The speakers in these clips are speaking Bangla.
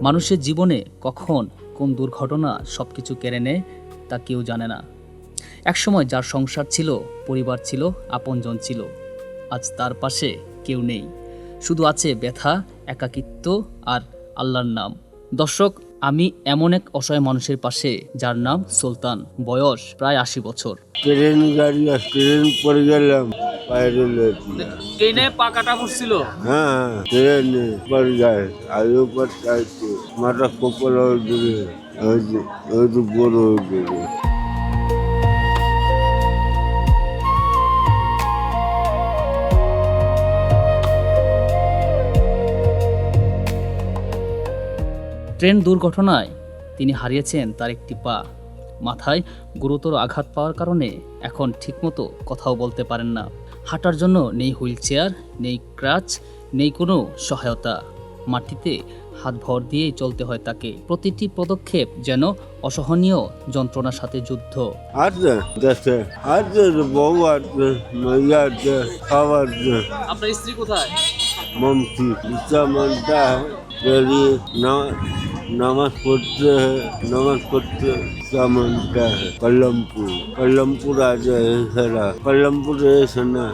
মানুষের জীবনে কখন কোন দুর্ঘটনা সবকিছু কেড়ে নেয় তা কেউ জানে না। একসময় যার সংসার ছিল, পরিবার ছিল, আপনজন ছিল, আজ তার পাশে কেউ নেই। শুধু আছে ব্যথা, একাকিত্ব আর আল্লাহর নাম। দর্শক, আমি এমন এক অসহায় মানুষের পাশে যার নাম সুলতান, বয়স প্রায় ৮০ বছর। ট্রেন পড়ে গেলাম, বাইরে ট্রেনে পা কাটা পড়ছিল। হ্যাঁ, ট্রেনে পড়ে যায়, আলু পড়তে মাথা কপাল হয়ে গেলে বড় হয়ে গেলে। ট্রেন দুর্ঘটনায় তিনি হারিয়েছেন তার একটি পা। মাথায় গুরুতর আঘাত পাওয়ার কারণে এখন ঠিকমতো কথাও বলতে পারেন না। হাঁটার জন্য নেই হুইল চেয়ার, নেই ক্রাচ, নেই কোনো সহায়তা। মাটিতে হাত ভর দিয়েই চলতে হয় তাকে। প্রতিটি পদক্ষেপ যেন অসহনীয় যন্ত্রণার সাথে যুদ্ধ। আছে দেশে আছে, বউ আছে, মেয়ে আছে, খাবার আছে। আপনার স্ত্রী কোথায়? মমতি ইচ্ছা মানটা বেরিয়ে নামাজ পড়তে মানটা কল্লমপুর আছে, কল্লমপুরে এসে না।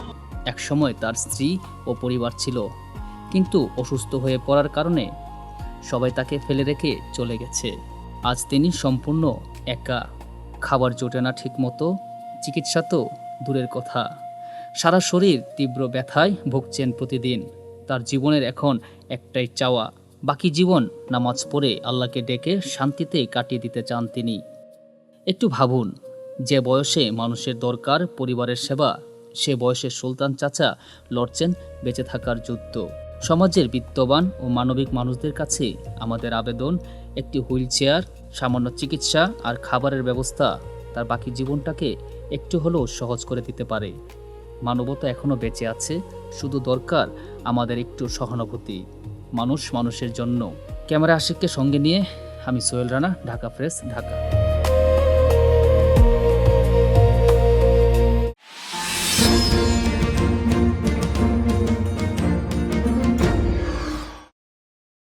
একসময় তার স্ত্রী ও পরিবার ছিল, কিন্তু অসুস্থ হয়ে পড়ার কারণে সবাই তাকে ফেলে রেখে চলে গেছে। আজ তিনি সম্পূর্ণ একা। খাবার জোটে না ঠিকমতো, চিকিৎসা তো দূরের কথা, সারা শরীর তীব্র ব্যথায় ভুগছেন প্রতিদিন। তার জীবনের এখন একটাই চাওয়া, বাকি জীবন নামাজ পড়ে আল্লাহকে ডেকে শান্তিতে কাটিয়ে দিতে চান তিনি। একটু ভাবুন, যে বয়সে মানুষের দরকার পরিবারের সেবা, সে বয়সে সুলতান চাচা লড়ছেন বেঁচে থাকার যুদ্ধ। সমাজের বিত্তবান ও মানবিক মানুষদের কাছে আমাদের আবেদন, একটি হুইল চেয়ার, সামান্য চিকিৎসা আর খাবারের ব্যবস্থা তার বাকি জীবনটাকে একটু হলেও সহজ করে দিতে পারে। মানবতা এখনও বেঁচে আছে, শুধু দরকার আমাদের একটু সহানুভূতি। মানুষ মানুষের জন্য। ক্যামেরা আশিককে সঙ্গে নিয়ে আমি সোহেল রানা, ঢাকা প্রেস, ঢাকা।